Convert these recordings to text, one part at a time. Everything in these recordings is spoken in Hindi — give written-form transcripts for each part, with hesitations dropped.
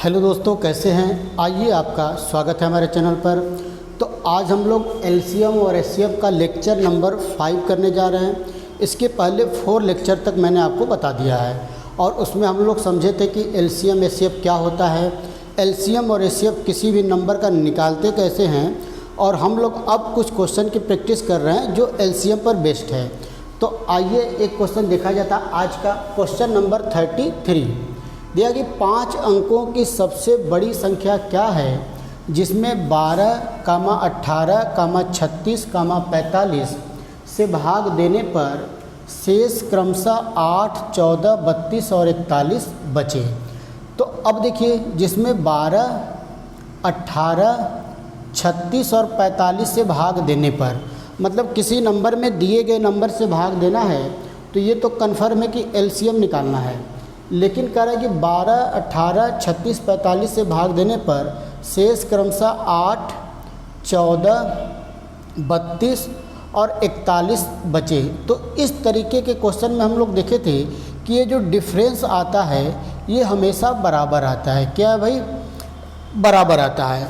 हेलो दोस्तों, कैसे हैं। आइए, आपका स्वागत है हमारे चैनल पर। तो आज हम लोग एलसीएम और एचसीएफ का लेक्चर नंबर 5 करने जा रहे हैं। इसके पहले 4 लेक्चर तक मैंने आपको बता दिया है और उसमें हम लोग समझे थे कि एलसीएम एचसीएफ क्या होता है, एलसीएम और एचसीएफ किसी भी नंबर का निकालते कैसे हैं। और हम लोग अब कुछ क्वेश्चन की प्रैक्टिस कर रहे हैं जो एलसीएम पर बेस्ड है। तो आइए एक क्वेश्चन देखा जाता है आज का। क्वेश्चन नंबर 33 दिया कि 5 अंकों की सबसे बड़ी संख्या क्या है जिसमें 12, 18, 36, 45 से भाग देने पर शेष क्रमशः 8, 14, 32 और 41 बचे। तो अब देखिए, जिसमें 12, 18, 36 और 45 से भाग देने पर, मतलब किसी नंबर में दिए गए नंबर से भाग देना है तो ये तो कन्फर्म है कि एलसीएम निकालना है। लेकिन कह रहा है कि 12, 18, 36, 45 से भाग देने पर शेष क्रमशः 8, 14, 32 और 41 बचे। तो इस तरीके के क्वेश्चन में हम लोग देखे थे कि ये जो डिफरेंस आता है ये हमेशा बराबर आता है। क्या है भाई? बराबर आता है।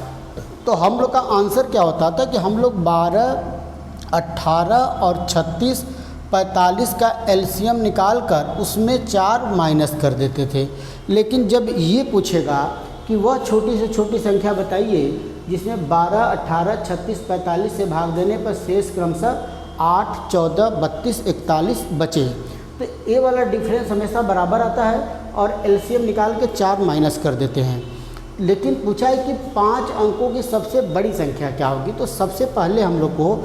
तो हम लोग का आंसर क्या होता था कि हम लोग 12, 18 और 36, 45 का एलसीएम निकाल कर उसमें 4 माइनस कर देते थे। लेकिन जब ये पूछेगा कि वह छोटी से छोटी संख्या बताइए जिसमें 12, 18, 36, 45 से भाग देने पर शेष क्रमशः 8, 14, 32, 41 बचे, तो ये वाला डिफरेंस हमेशा बराबर आता है और एलसीएम निकाल के 4 माइनस कर देते हैं। लेकिन पूछा है कि 5 अंकों की सबसे बड़ी संख्या क्या होगी। तो सबसे पहले हम लोग को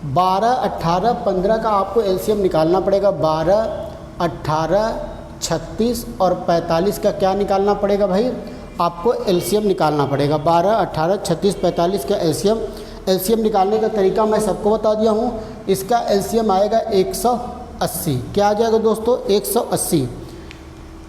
12, 18, 15 का आपको एलसीएम निकालना पड़ेगा। 12, 18, 36 और 45 का क्या निकालना पड़ेगा भाई? आपको एलसीएम निकालना पड़ेगा। 12, 18, 36, 45 का एलसीएम निकालने का तरीका मैं सबको बता दिया हूँ। इसका एलसीएम आएगा 180। क्या आ जाएगा दोस्तों? 180।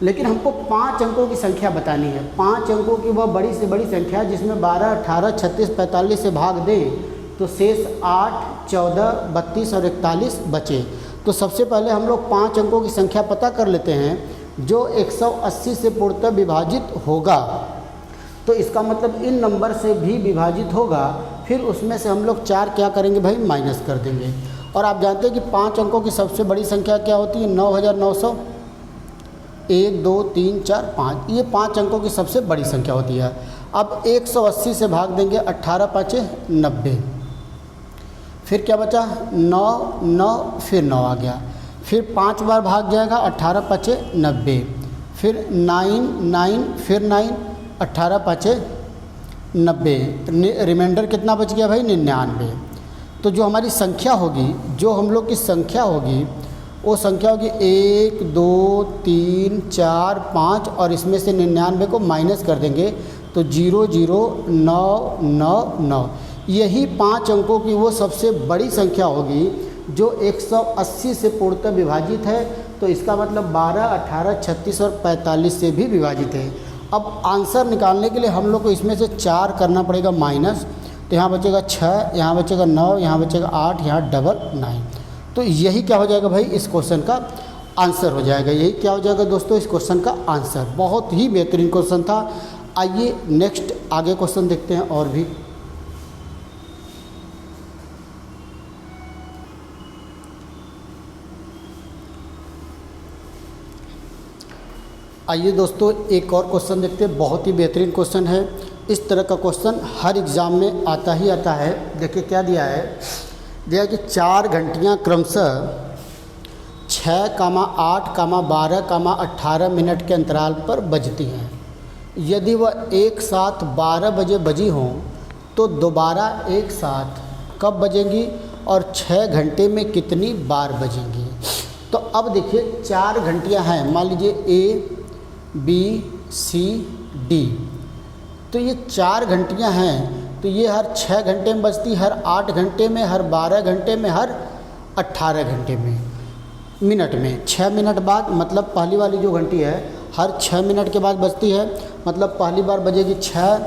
लेकिन हमको 5 अंकों की संख्या बतानी है। 5 अंकों की वह बड़ी से बड़ी संख्या जिसमें 12, 18, 36, 45 से भाग दें तो शेष 8, 14, 32 और 41 बचे। तो सबसे पहले हम लोग 5 अंकों की संख्या पता कर लेते हैं जो 180 से पूर्णतः विभाजित होगा। तो इसका मतलब इन नंबर से भी विभाजित होगा। फिर उसमें से हम लोग 4 क्या करेंगे भाई? माइनस कर देंगे। और आप जानते हैं कि 5 अंकों की सबसे बड़ी संख्या क्या होती है? 9900। 1, 2, 3, 4, 5, ये 5 अंकों की सबसे बड़ी संख्या होती है। अब 180 से भाग देंगे 18 5 90। फिर क्या बचा? 9, 9, फिर 9 आ गया। फिर 5 बार भाग जाएगा 18 5 90। फिर 9, 9, फिर 9, 18 5 90। रिमाइंडर कितना बच गया भाई? 99। तो जो हमारी संख्या होगी, जो हम लोग की संख्या होगी, वो संख्या होगी 1, 2, 3, 4, 5 और इसमें से 99 को माइनस कर देंगे तो 0, 0, 9, 9, 9। यही 5 अंकों की वो सबसे बड़ी संख्या होगी जो 180 से पूर्णतः विभाजित है। तो इसका मतलब 12, 18, 36 और 45 से भी विभाजित है। अब आंसर निकालने के लिए हम लोग को इसमें से 4 करना पड़ेगा माइनस। तो यहाँ बचेगा 6, यहाँ बचेगा 9, यहाँ बचेगा 8, यहाँ डबल 9। तो यही क्या हो जाएगा भाई? इस क्वेश्चन का आंसर हो जाएगा। यही क्या हो जाएगा दोस्तों? इस क्वेश्चन का आंसर। बहुत ही बेहतरीन क्वेश्चन था। आइए नेक्स्ट आगे क्वेश्चन देखते हैं। और भी आइए दोस्तों एक और क्वेश्चन देखते हैं। बहुत ही बेहतरीन क्वेश्चन है। इस तरह का क्वेश्चन हर एग्ज़ाम में आता ही आता है। देखिए क्या दिया है। दिया कि 4 घंटियाँ क्रमशः 6, 8, 12, 18 मिनट के अंतराल पर बजती हैं। यदि वह एक साथ 12 बजे बजी हों तो दोबारा एक साथ कब बजेंगी और 6 घंटे में कितनी बार बजेंगी। तो अब देखिए 4 घंटियाँ हैं। मान लीजिए A, B, C, D। तो ये 4 घंटियाँ हैं। तो ये हर 6 घंटे में बजती, हर 8 घंटे में, हर 12 घंटे में, हर 18 घंटे में, मिनट में। 6 मिनट बाद, मतलब पहली वाली जो घंटी है हर 6 मिनट के बाद बजती है। मतलब पहली बार बजेगी 6,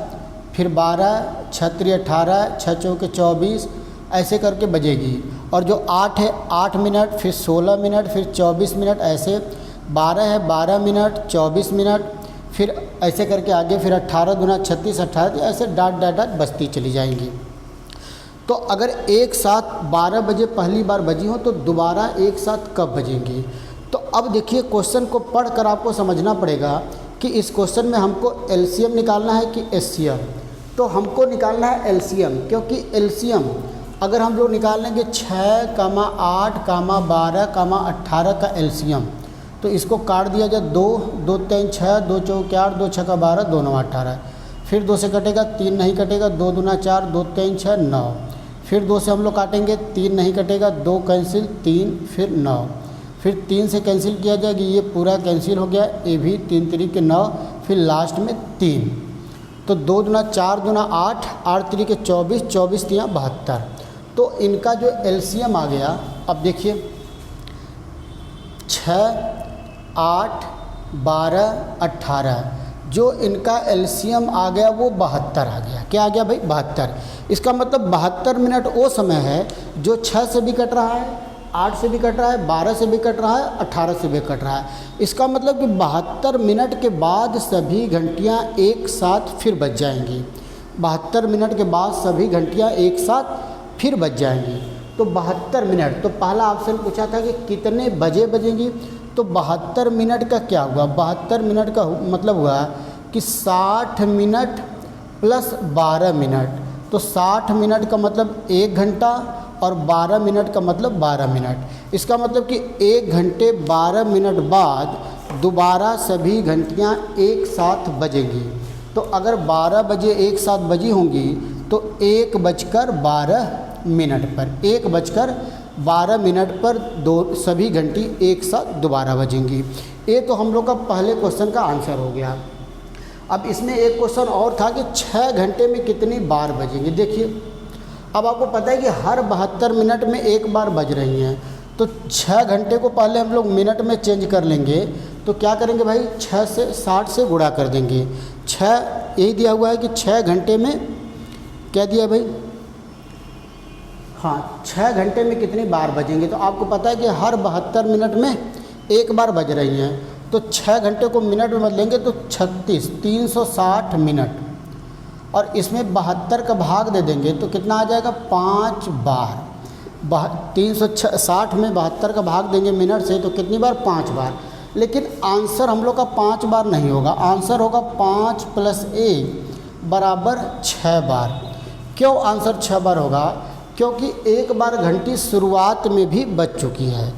फिर 12, 6 3 18, 6 4 24, ऐसे करके बजेगी। और जो 8 है 8 मिनट, फिर 16 मिनट, फिर 24 मिनट, ऐसे 12 है 12 मिनट, 24 मिनट, फिर ऐसे करके आगे फिर 18 दूना 36, 18 ऐसे डाट डाट डाट बजती चली जाएंगी। तो अगर एक साथ 12 बजे पहली बार बजी हो तो दोबारा एक साथ कब बजेंगी। तो अब देखिए क्वेश्चन को पढ़कर आपको समझना पड़ेगा कि इस क्वेश्चन में हमको एलसीएम निकालना है कि एचसीएम। तो हमको निकालना है एलसीएम, क्योंकि एलसीएम अगर हम लोग निकालेंगे 6, 8, 12, 18 का एलसीएम, तो इसको काट दिया जाए 2, 2 3 6, 2 4 8, 2 6 12, 2 9 18। फिर 2 से कटेगा 3 नहीं कटेगा, 2 दूना 4, 2 3 6 9। फिर 2 से हम लोग काटेंगे 3 नहीं कटेगा, 2 कैंसिल 3 फिर 9। फिर 3 से कैंसिल किया जाएगा, ये पूरा कैंसिल हो गया, ये भी 3 3 के 9, फिर लास्ट में 3। तो 2 दूना 4 दूना 8, 8 3 के 24, 24 3 72। तो इनका जो एलसीएम आ गया, अब देखिए 6, 8, 12, 18, जो इनका एलसीएम आ गया वो 72 आ गया। क्या आ गया भाई? 72। इसका मतलब 72 मिनट वो समय है जो 6 से भी कट रहा है, 8 से भी कट रहा है, 12 से भी कट रहा है, 18 से भी कट रहा है। इसका मतलब कि 72 मिनट के बाद सभी घंटियां एक साथ फिर बज जाएंगी। 72 मिनट के बाद सभी घंटियां एक साथ फिर बज जाएंगी। तो 72 मिनट, तो पहला ऑप्शन पूछा था कि कितने बजे बजेंगी, तो 72 मिनट का क्या हुआ? 72 मिनट का मतलब हुआ कि 60 मिनट प्लस 12 मिनट। तो 60 मिनट का मतलब 1 घंटा और 12 मिनट का मतलब 12 मिनट। इसका मतलब कि 1 घंटे 12 मिनट बाद दोबारा सभी घंटियां एक साथ बजेंगी। तो अगर 12 बजे एक साथ बजी होंगी तो 1:12 मिनट पर, 1:12 मिनट पर सभी घंटी एक साथ दोबारा बजेंगी। ये तो हम लोग का पहले क्वेश्चन का आंसर हो गया। अब इसमें एक क्वेश्चन और था कि 6 घंटे में कितनी बार बजेंगी। देखिए अब आपको पता है कि हर 72 मिनट में एक बार बज रही हैं, तो 6 घंटे को पहले हम लोग मिनट में चेंज कर लेंगे। तो क्या करेंगे भाई? 6 से 60 से गुणा कर देंगे। 6 यही दिया हुआ है कि 6 घंटे में क्या दिया भाई? हाँ, 6 घंटे में कितनी बार बजेंगे। तो आपको पता है कि हर 72 मिनट में एक बार बज रही हैं, तो 6 घंटे को मिनट में बदलेंगे तो 36, 360 मिनट, और इसमें 72 का भाग दे देंगे तो कितना आ जाएगा? 5 बार। 360 में 72 का भाग देंगे मिनट से तो कितनी बार? 5 बार। लेकिन आंसर हम लोग का 5 बार नहीं होगा, आंसर होगा 5 + 1 बराबर 6 बार। क्यों आंसर 6 बार होगा? क्योंकि एक बार घंटी शुरुआत में भी बज चुकी है।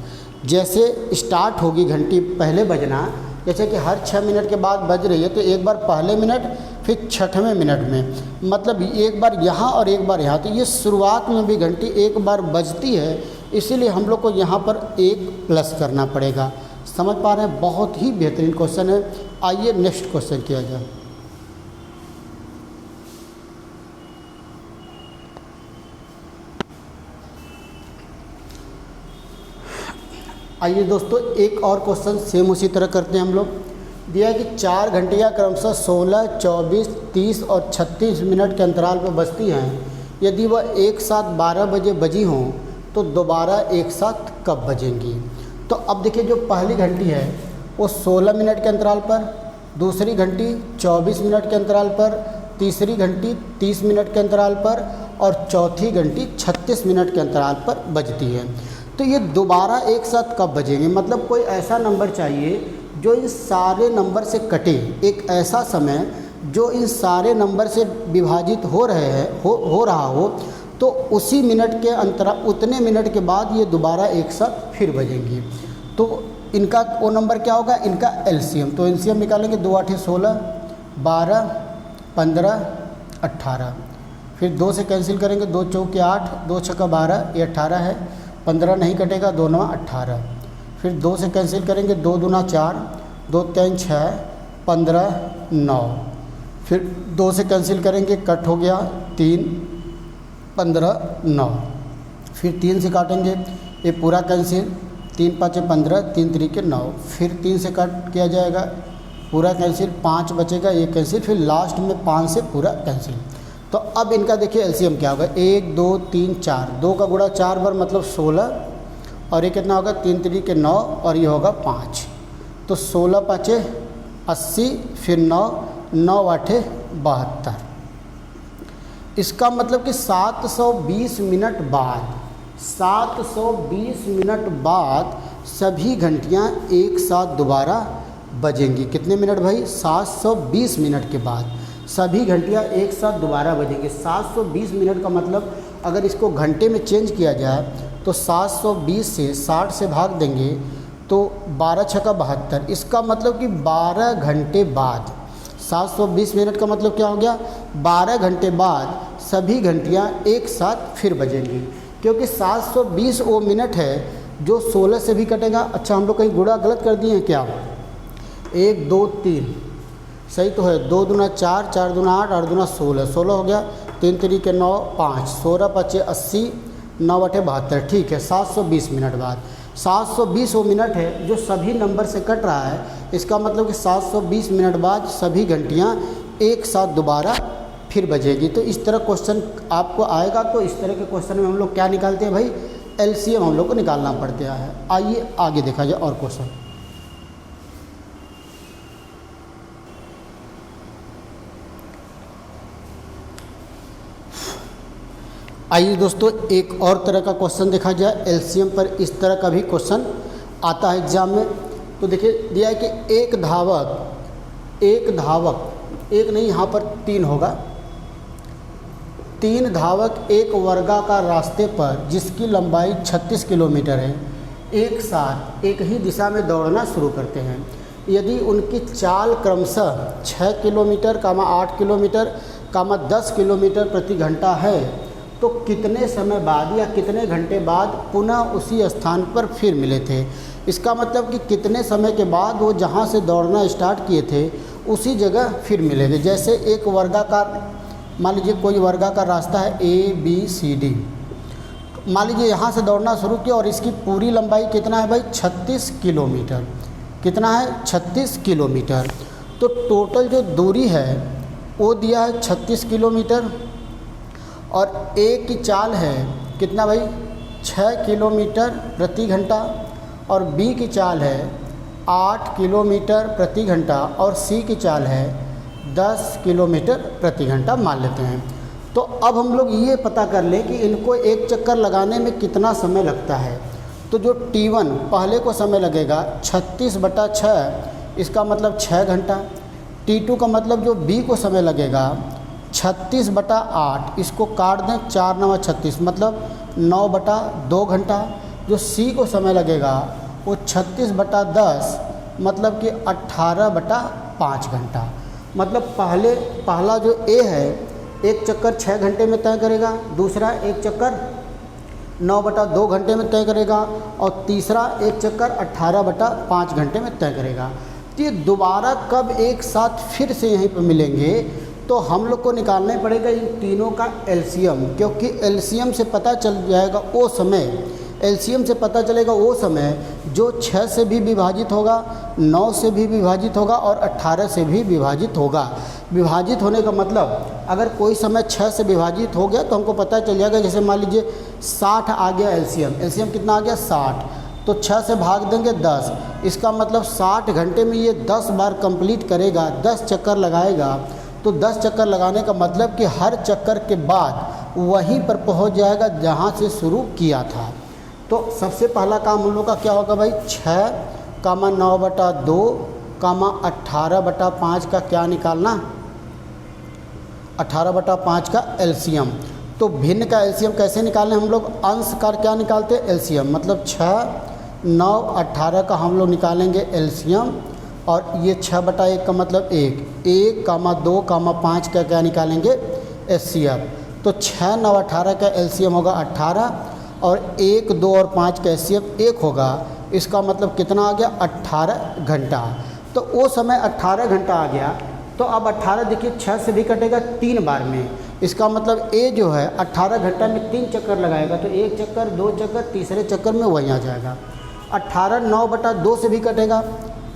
जैसे स्टार्ट होगी घंटी पहले बजना, जैसे कि हर 6 मिनट के बाद बज रही है, तो एक बार पहले मिनट फिर 6वें मिनट में, मतलब एक बार यहाँ और एक बार यहाँ। तो ये शुरुआत में भी घंटी एक बार बजती है, इसीलिए हम लोग को यहाँ पर 1 प्लस करना पड़ेगा। समझ पा रहे हैं? बहुत ही बेहतरीन क्वेश्चन है। आइए नेक्स्ट क्वेश्चन किया जाए। आइए दोस्तों एक और क्वेश्चन सेम उसी तरह करते हैं हम लोग। दिया है कि 4 घंटियाँ क्रमशः 16, 24, 30 और 36 मिनट के अंतराल पर बजती हैं। यदि वह एक साथ 12 बजे बजी हों तो दोबारा एक साथ कब बजेंगी। तो अब देखिए जो पहली घंटी है वो 16 मिनट के अंतराल पर, दूसरी घंटी 24 मिनट के अंतराल पर, तीसरी घंटी 30 मिनट के अंतराल पर और चौथी घंटी 36 मिनट के अंतराल पर बजती है। तो ये दोबारा एक साथ कब बजेंगे, मतलब कोई ऐसा नंबर चाहिए जो इन सारे नंबर से कटे, एक ऐसा समय जो इन सारे नंबर से विभाजित हो रहा हो, तो उसी मिनट के अंतराल, उतने मिनट के बाद ये दोबारा एक साथ फिर बजेंगी। तो इनका वो नंबर क्या होगा? इनका एलसीएम। तो एलसीएम निकालेंगे, 2 8 16, 12, 15, 18। फिर 2 से कैंसिल करेंगे, 2 4 8, 2 6 12, ये 18 है, 15 नहीं कटेगा, 2 9 18। फिर 2 से कैंसिल करेंगे, 2 दूना 4, 2 3 6, 15 9। फिर 2 से कैंसिल करेंगे, कट हो गया 3, 15 9। फिर 3 से काटेंगे, ये पूरा कैंसिल, 3 5 15, 3 3 के 9। फिर 3 से कट किया जाएगा, पूरा कैंसिल, 5 बचेगा, ये कैंसिल, फिर लास्ट में 5 से पूरा कैंसिल। तो अब इनका देखिए एलसीएम क्या होगा? 1 2 3 4, 2 का गुणा 4 बार मतलब 16, और ये कितना होगा? 3 3 के 9 और ये होगा 5। तो 16 5 80, फिर 9, 9 आठे 72। इसका मतलब कि 720 मिनट बाद, 720 मिनट बाद सभी घंटियाँ एक साथ दोबारा बजेंगी। कितने मिनट भाई? 720 मिनट के बाद सभी घंटियाँ एक साथ दोबारा बजेंगी। 720 मिनट का मतलब अगर इसको घंटे में चेंज किया जाए तो 720 से 60 से भाग देंगे तो 12 छक्का 72। इसका मतलब कि 12 घंटे बाद, 720 मिनट का मतलब क्या हो गया? 12 घंटे बाद सभी घंटियाँ एक साथ फिर बजेंगी, क्योंकि 720 वो मिनट है जो 16 से भी कटेगा। अच्छा, हम लोग कहीं गुणा गलत कर दिए हैं क्या? 1 2 3 सही तो है। 2 दूना 4, 4 दूना 8, 8 दूना 16, 16 हो गया। 3 तरीके 9, 5, 16 5 80, 9 आठे 72। ठीक है, 720 मिनट बाद, 720 वो मिनट है जो सभी नंबर से कट रहा है। इसका मतलब कि 720 मिनट बाद सभी घंटियाँ एक साथ दोबारा फिर बजेगी। तो इस तरह क्वेश्चन आपको आएगा। तो इस तरह के क्वेश्चन में हम लोग क्या निकालते हैं भाई? एलसीएम हम लोग को निकालना पड़ता है। आइए आगे देखा जाए और क्वेश्चन। आइए दोस्तों, एक और तरह का क्वेश्चन देखा जाए एलसीएम पर। इस तरह का भी क्वेश्चन आता है एग्जाम में। तो देखिए दिया है कि एक धावक, एक नहीं, यहाँ पर 3 होगा। 3 धावक एक वर्गाकार रास्ते पर जिसकी लंबाई 36 किलोमीटर है, एक साथ एक ही दिशा में दौड़ना शुरू करते हैं। यदि उनकी चाल क्रमशः 6 किलोमीटर, 8 किलोमीटर, 10 किलोमीटर प्रति घंटा है, तो कितने समय बाद या कितने घंटे बाद पुनः उसी स्थान पर फिर मिले थे? इसका मतलब कि कितने समय के बाद वो जहाँ से दौड़ना स्टार्ट किए थे उसी जगह फिर मिलेंगे। जैसे एक वर्गाकार, मान लीजिए कोई वर्गाकार रास्ता है ABCD, मान लीजिए यहाँ से दौड़ना शुरू किया और इसकी पूरी लंबाई कितना है भाई? 36 किलोमीटर। कितना है? 36 किलोमीटर। तो टोटल जो दूरी है वो दिया है 36 किलोमीटर, और A की चाल है कितना भाई? 6 किलोमीटर प्रति घंटा, और B की चाल है 8 किलोमीटर प्रति घंटा, और C की चाल है 10 किलोमीटर प्रति घंटा मान लेते हैं। तो अब हम लोग ये पता कर लें कि इनको एक चक्कर लगाने में कितना समय लगता है। तो जो T1 पहले को समय लगेगा 36/6, इसका मतलब 6 घंटा। T2 का मतलब जो B को समय लगेगा 36/8, इसको काट दें, 4 9 36, मतलब 9/2 घंटा। जो C को समय लगेगा वो 36/10, मतलब कि 18/5 घंटा। मतलब पहला जो A है एक चक्कर 6 घंटे में तय करेगा, दूसरा एक चक्कर 9/2 घंटे में तय करेगा, और तीसरा एक चक्कर 18/5 घंटे में तय करेगा। तो ये दोबारा कब एक साथ फिर से यहीं पर मिलेंगे? तो हम लोग को निकालना पड़ेगा इन तीनों का एलसीएम, क्योंकि एलसीएम से पता चल जाएगा वो समय, एलसीएम से पता चलेगा वो समय जो 6 से भी विभाजित होगा, 9 से भी विभाजित होगा और 18 से भी विभाजित होगा। विभाजित होने का मतलब अगर कोई समय 6 से विभाजित हो गया तो हमको पता चल जाएगा। जैसे मान लीजिए 60 आ गया एलसीएम, एलसीएम कितना आ गया? 60, तो 6 से भाग देंगे 10, इसका मतलब 60 घंटे में ये 10 बार कंप्लीट करेगा, 10 चक्कर लगाएगा। तो 10 चक्कर लगाने का मतलब कि हर चक्कर के बाद वहीं पर पहुंच जाएगा जहां से शुरू किया था। तो सबसे पहला काम हम लोग का क्या होगा भाई? 6, 9/2, 18/5 का क्या निकालना? 18/5 का एलसीएम। तो भिन्न का एलसीएम कैसे निकालें हम लोग? अंश का क्या निकालते हैं? एलसीएम। मतलब 6, 9, 18 का हम लोग निकालेंगे एलसीएम, और ये 6/1 का मतलब 1, 2, 5 का क्या निकालेंगे? एचसीएफ। तो 6, 9, 18 का एलसीएम होगा 18, और 1, 2 और 5 का एचसीएफ 1 होगा। इसका मतलब कितना आ गया? 18 घंटा। तो वो समय 18 घंटा आ गया। तो अब 18 देखिए 6 से भी कटेगा 3 बार में, इसका मतलब A जो है 18 घंटा में 3 चक्कर लगाएगा, तो 1 चक्कर, 2 चक्कर, तीसरे चक्कर में वहीं आ जाएगा। 18 9/2 से भी कटेगा,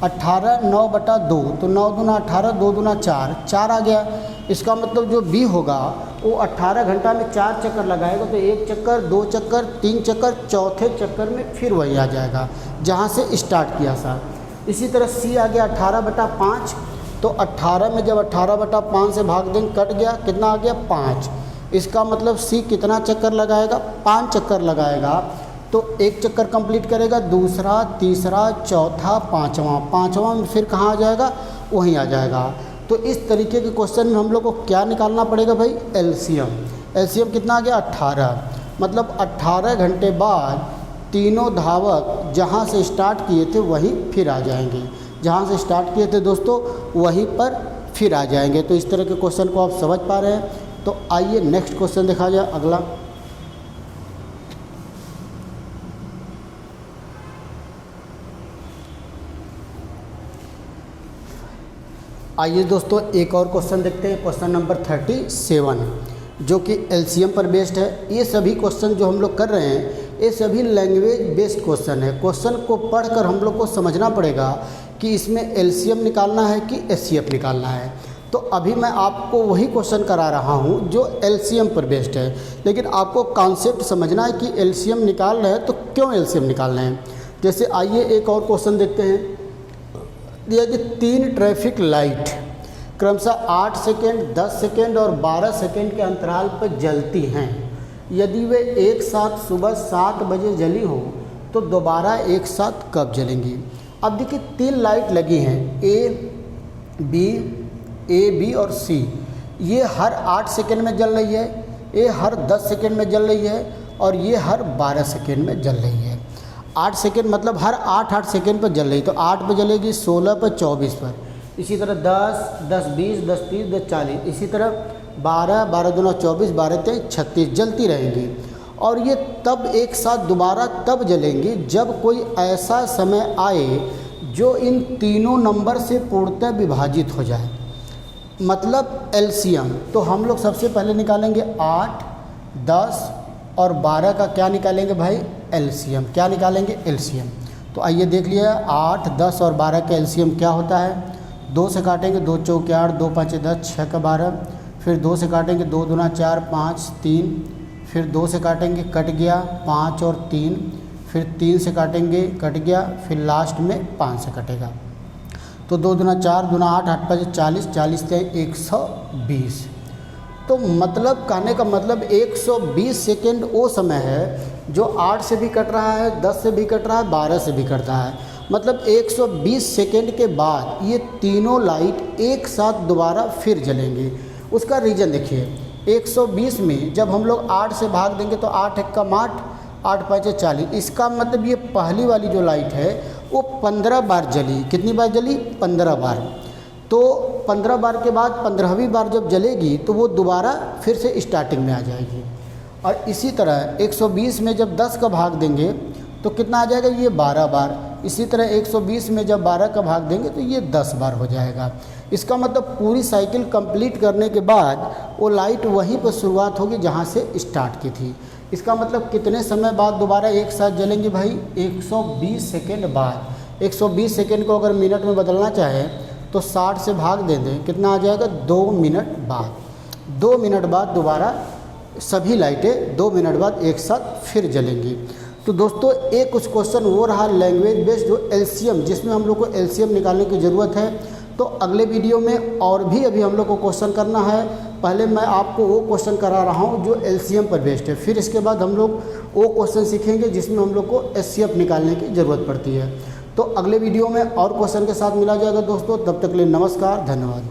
18 9/2, तो 9 दूना 18, 2 दूना 4, 4 आ गया। इसका मतलब जो B होगा वो 18 घंटा में 4 चक्कर लगाएगा, तो 1 चक्कर, 2 चक्कर, 3 चक्कर, चौथे चक्कर में फिर वही आ जाएगा जहाँ से स्टार्ट किया था। इसी तरह सी आ गया 18/5, तो 18 में जब 18/5 से भाग देंगे कट गया, कितना आ गया 5। इसका मतलब सी कितना चक्कर लगाएगा, 5 चक्कर लगाएगा। तो एक चक्कर कंप्लीट करेगा, दूसरा, तीसरा, चौथा, पाँचवा में फिर कहाँ आ जाएगा, वहीं आ जाएगा। तो इस तरीके के क्वेश्चन में हम लोग को क्या निकालना पड़ेगा भाई, एलसीएम। एलसीएम कितना आ गया 18, मतलब 18 घंटे बाद तीनों धावक जहाँ से स्टार्ट किए थे वहीं फिर आ जाएंगे, जहाँ से स्टार्ट किए थे दोस्तों वहीं पर फिर आ जाएंगे। तो इस तरह के क्वेश्चन को आप समझ पा रहे हैं। तो आइए नेक्स्ट क्वेश्चन देखा जाए अगला। आइए दोस्तों एक और क्वेश्चन देखते हैं, क्वेश्चन नंबर 37 जो कि एलसीएम पर बेस्ड है। ये सभी क्वेश्चन जो हम लोग कर रहे हैं ये सभी लैंग्वेज बेस्ड क्वेश्चन है। क्वेश्चन को पढ़कर हम लोग को समझना पड़ेगा कि इसमें एलसीएम निकालना है कि एचसीएफ निकालना है। तो अभी मैं आपको वही क्वेश्चन करा रहा हूँ जो एलसीएम पर बेस्ड है, लेकिन आपको कॉन्सेप्ट समझना है कि एलसीएम निकाल रहे हैं तो क्यों एलसीएम निकालना है। जैसे आइए एक और क्वेश्चन देखते हैं। दिया कि 3 ट्रैफिक लाइट क्रमशः 8 सेकेंड, 10 सेकेंड और 12 सेकेंड के अंतराल पर जलती हैं। यदि वे एक साथ सुबह 7 बजे जली हो तो दोबारा एक साथ कब जलेंगी। अब देखिए 3 लाइट लगी हैं, ए बी और सी। ये हर 8 सेकेंड में जल रही है, ये हर 10 सेकेंड में जल रही है और ये हर 12 सेकेंड में जल रही है। 8 सेकेंड मतलब हर 8 सेकेंड पर जल रही, तो 8 पर जलेगी, 16 पर, 24 पर, इसी तरह 10, 10, 20, 10, 30, 10, 40, इसी तरह 12, 12 दूना 24, 12 23, 36 जलती रहेंगी। और ये तब एक साथ दोबारा तब जलेंगी जब कोई ऐसा समय आए जो इन तीनों नंबर से पूर्णतः विभाजित हो जाए, मतलब एलसीएम। तो हम लोग सबसे पहले निकालेंगे 8, 10 और 12 का क्या निकालेंगे भाई, एलसीएम। क्या निकालेंगे, एलसीएम। तो आइए देख लिया 8, 10 और 12 का एलसीएम क्या होता है। 2 से काटेंगे 2 चौके 8, 2 5 10, 6 का 12, फिर 2 से काटेंगे 2 दूना 4, 5, 3, फिर 2 से काटेंगे कट गया 5 और 3, फिर 3 से काटेंगे कट गया, फिर लास्ट में 5 से कटेगा। तो 2 दूना 4, दूना 8, 8 5 40, 40 से 120। तो मतलब कहने का मतलब 120 सेकेंड वो समय है जो 8 से भी कट रहा है, 10 से भी कट रहा है, 12 से भी कट रहा है। मतलब 120 सेकेंड के बाद ये तीनों लाइट एक साथ दोबारा फिर जलेंगी। उसका रीज़न देखिए, 120 में जब हम लोग 8 से भाग देंगे तो 8 एक कम 8, 8 5 40। इसका मतलब ये पहली वाली जो लाइट है वो 15 बार जली। कितनी बार जली, 15 बार। तो 15 बार के बाद 15वीं बार जब जलेगी तो वो दोबारा फिर से स्टार्टिंग में आ जाएगी। और इसी तरह 120 में जब 10 का भाग देंगे तो कितना आ जाएगा, ये 12 बार। इसी तरह 120 में जब 12 का भाग देंगे तो ये 10 बार हो जाएगा। इसका मतलब पूरी साइकिल कंप्लीट करने के बाद वो लाइट वहीं पर शुरुआत होगी जहाँ से स्टार्ट की थी। इसका मतलब कितने समय बाद दोबारा एक साथ जलेंगे भाई, 120 सेकेंड बाद। 120 सेकेंड को अगर मिनट में बदलना चाहें तो 60 से भाग दे दें, कितना आ जाएगा, 2 मिनट बाद। 2 मिनट बाद दोबारा सभी लाइटें 2 मिनट बाद एक साथ फिर जलेंगी। तो दोस्तों एक कुछ क्वेश्चन वो रहा लैंग्वेज बेस्ड जो एलसीएम, जिसमें हम लोग को एलसीएम निकालने की ज़रूरत है। तो अगले वीडियो में और भी अभी हम लोग को क्वेश्चन करना है। पहले मैं आपको वो क्वेश्चन करा रहा हूँ जो एलसीएम पर बेस्ड है, फिर इसके बाद हम लोग वो क्वेश्चन सीखेंगे जिसमें हम लोग को एचसीएफ निकालने की ज़रूरत पड़ती है। तो अगले वीडियो में और क्वेश्चन के साथ मिला जाएगा दोस्तों। तब तक के लिए नमस्कार, धन्यवाद।